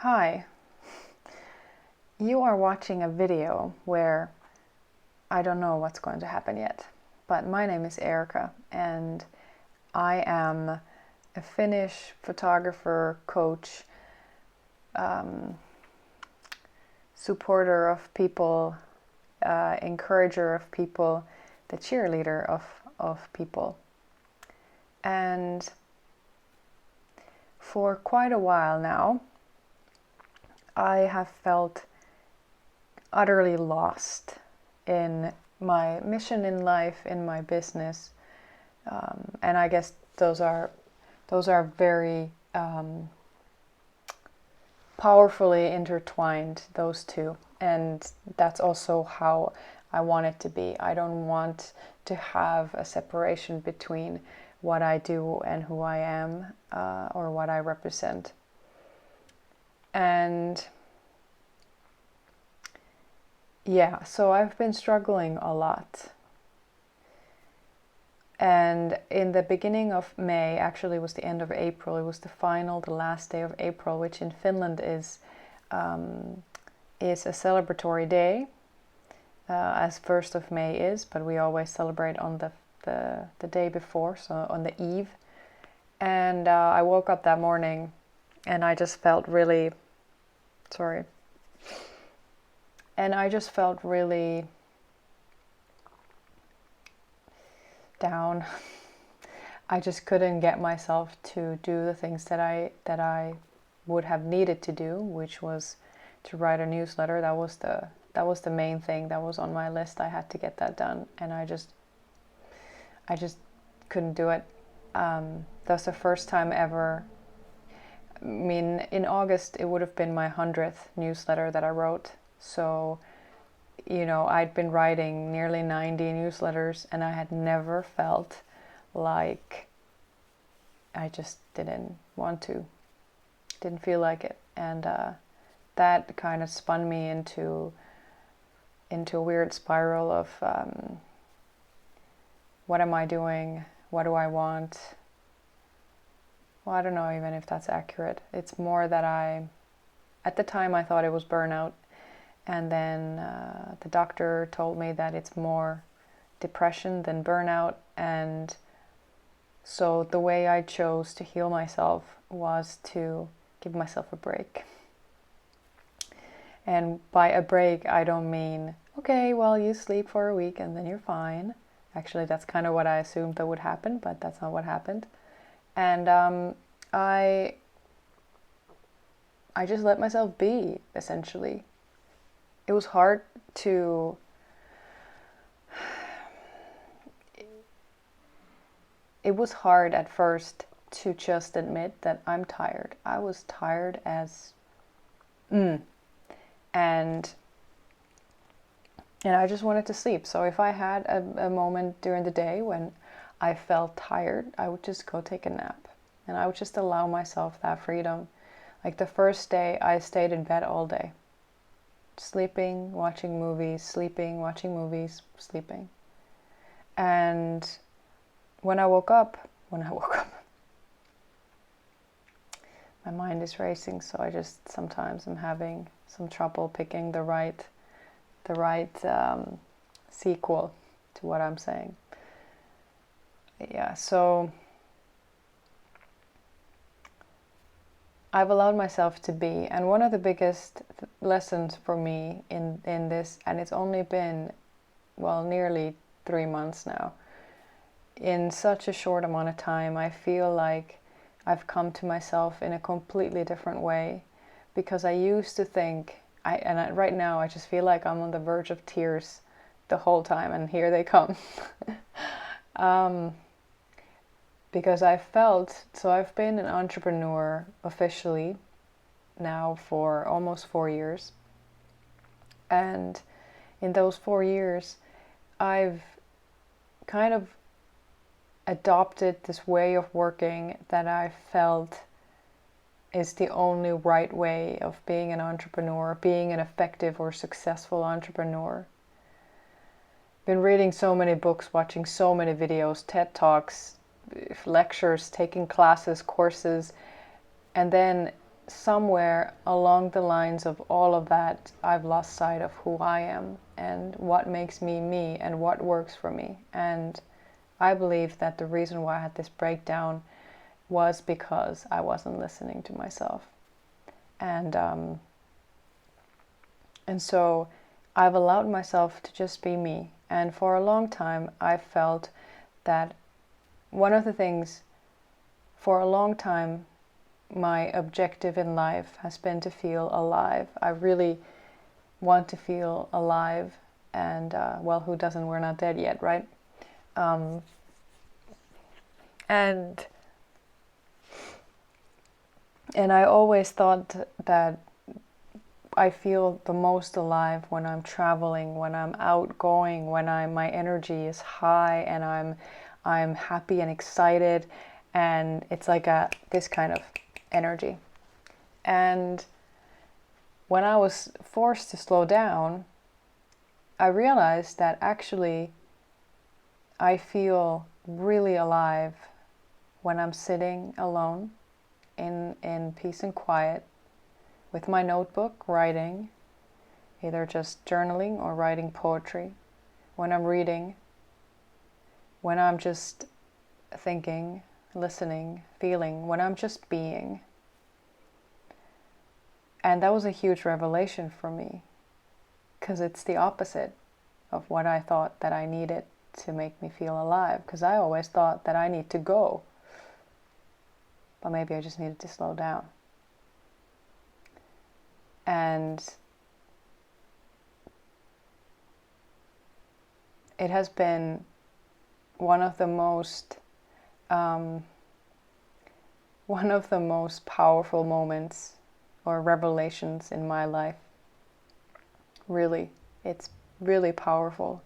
Hi, you are watching a video where I don't know what's going to happen yet, but my name is Erica and I am a Finnish photographer, coach, supporter of people, encourager of people, the cheerleader of people. And for quite a while now, I have felt utterly lost in my mission in life, in my business, and I guess those are very powerfully intertwined, those two, and that's also how I want it to be. I don't want to have a separation between what I do and who I am, or what I represent. And yeah, so I've been struggling a lot. And in the beginning of May, actually it was the end of April, it was the last day of April, which in Finland is a celebratory day, as 1st of May is, but we always celebrate on the day before, so on the eve. And I woke up that morning and I just felt really down. I just couldn't get myself to do the things that I would have needed to do, which was to write a newsletter. That was the main thing that was on my list. I had to get that done, and I just couldn't do it. That was the first time ever. I mean, in August it would have been my 100th newsletter that I wrote. So, I'd been writing nearly 90 newsletters and I had never felt like I just didn't feel like it. And that kind of spun me into a weird spiral of what am I doing? What do I want? Well, I don't know even if that's accurate. It's more that at the time I thought it was burnout. And then the doctor told me that it's more depression than burnout. And so the way I chose to heal myself was to give myself a break. And by a break, I don't mean, okay, well, you sleep for a week and then you're fine. Actually, that's kind of what I assumed that would happen, but that's not what happened. And I just let myself be, essentially. It was hard to at first to just admit that I'm tired. I was tired as and I just wanted to sleep. So if I had a moment during the day when I felt tired, I would just go take a nap. And I would just allow myself that freedom. Like the first day, I stayed in bed all day. Sleeping, watching movies, sleeping, watching movies, sleeping. And when I woke up, my mind is racing, so I just sometimes am having some trouble picking the right sequel to what I'm saying. Yeah, so I've allowed myself to be, and one of the biggest lessons for me in this, and it's only been, well, nearly 3 months now, in such a short amount of time, I feel like I've come to myself in a completely different way, because I used to think, right now I just feel like I'm on the verge of tears the whole time, and here they come. Because I've been an entrepreneur officially now for almost 4 years. And in those 4 years, I've kind of adopted this way of working that I felt is the only right way of being an entrepreneur, being an effective or successful entrepreneur. Been reading so many books, watching so many videos, TED Talks, lectures, taking classes, courses, and then somewhere along the lines of all of that, I've lost sight of who I am and what makes me me and what works for me. And I believe that the reason why I had this breakdown was because I wasn't listening to myself. And so I've allowed myself to just be me. And for a long time, I felt that one of the things, for a long time, my objective in life has been to feel alive. I really want to feel alive. And, well, who doesn't? We're not dead yet, right? And I always thought that I feel the most alive when I'm traveling, when I'm outgoing, when my energy is high and I'm happy and excited, and it's like this kind of energy. And when I was forced to slow down, I realized that actually I feel really alive when I'm sitting alone in peace and quiet with my notebook, writing, either just journaling or writing poetry, when I'm reading, when I'm just thinking, listening, feeling, when I'm just being. And that was a huge revelation for me, because it's the opposite of what I thought that I needed to make me feel alive, because I always thought that I need to go, but maybe I just needed to slow down. And it has been one of the most powerful moments or revelations in my life. Really, it's really powerful.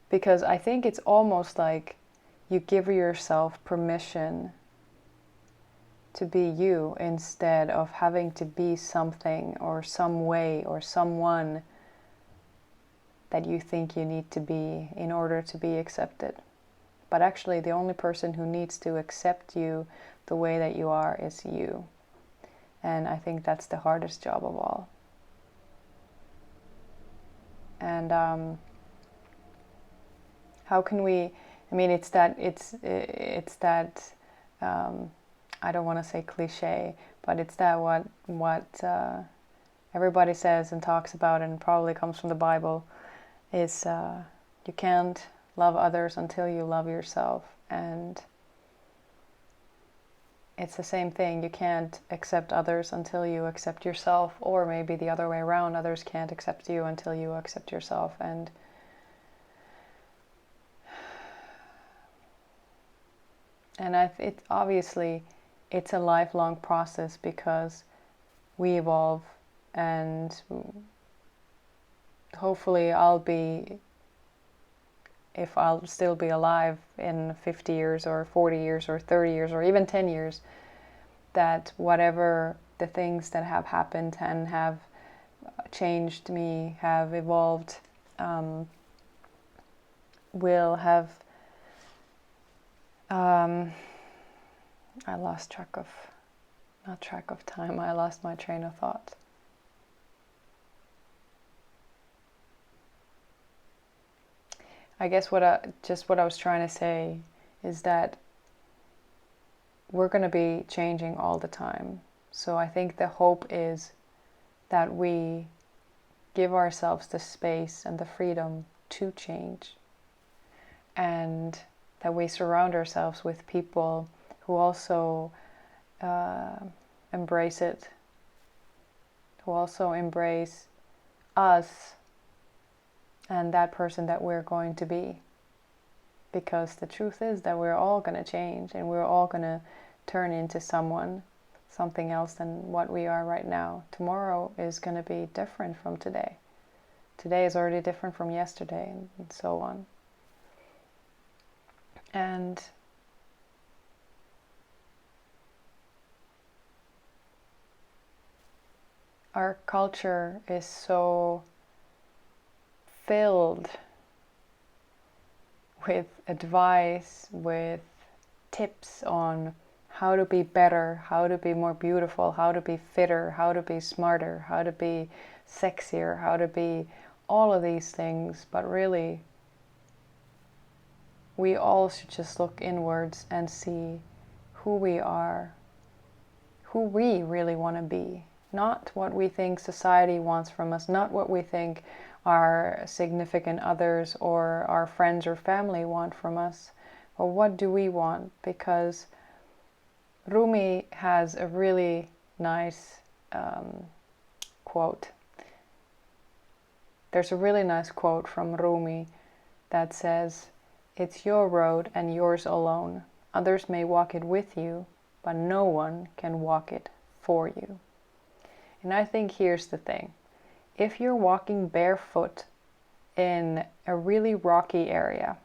Because I think it's almost like you give yourself permission to be you instead of having to be something or some way or someone that you think you need to be in order to be accepted. But actually, the only person who needs to accept you the way that you are is you. And I think that's the hardest job of all. And how can we? I mean, it's that I don't want to say cliche, but it's that what everybody says and talks about, and probably comes from the Bible, is you can't love others until you love yourself. And it's the same thing. You can't accept others until you accept yourself, or maybe the other way around. Others can't accept you until you accept yourself. And it obviously it's a lifelong process, because we evolve, and hopefully if I'll still be alive in 50 years or 40 years or 30 years or even 10 years, that whatever the things that have happened and have changed me, have evolved, will have I lost not track of time, I lost my train of thought. I guess what I was trying to say is that we're going to be changing all the time. So I think the hope is that we give ourselves the space and the freedom to change, and that we surround ourselves with people who also embrace it, who also embrace us and that person that we're going to be. Because the truth is that we're all going to change, and we're all going to turn into something else than what we are right now. Tomorrow is going to be different from today. Today is already different from yesterday, and so on. And our culture is so filled with advice, with tips on how to be better, how to be more beautiful, how to be fitter, how to be smarter, how to be sexier, how to be all of these things. But really, we all should just look inwards and see who we are, who we really want to be. Not what we think society wants from us, not what we think our significant others or our friends or family want from us, but what do we want? Because Rumi has a really nice quote. There's a really nice quote from Rumi that says, "It's your road and yours alone. Others may walk it with you, but no one can walk it for you." And I think here's the thing. If you're walking barefoot in a really rocky area,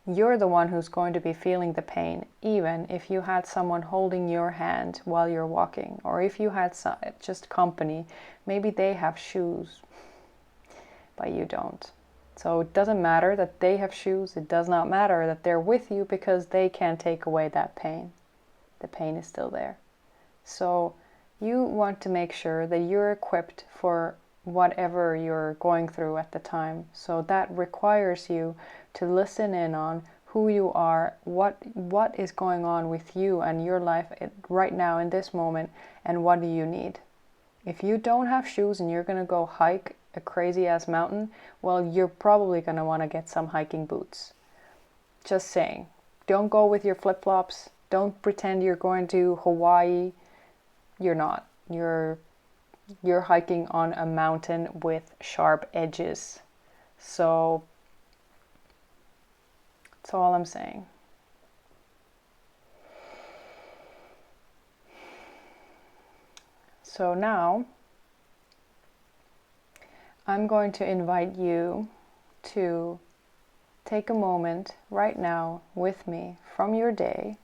you're the one who's going to be feeling the pain, even if you had someone holding your hand while you're walking, or if you had just company. Maybe they have shoes, but you don't. So it doesn't matter that they have shoes. It does not matter that they're with you, because they can't take away that pain. The pain is still there. So you want to make sure that you're equipped for whatever you're going through at the time. So that requires you to listen in on who you are, what is going on with you and your life right now in this moment, and what do you need. If you don't have shoes and you're going to go hike a crazy ass mountain, well, you're probably going to want to get some hiking boots. Just saying. Don't go with your flip-flops. Don't pretend you're going to Hawaii. You're not. You're hiking on a mountain with sharp edges. So that's all I'm saying. So now I'm going to invite you to take a moment right now with me from your day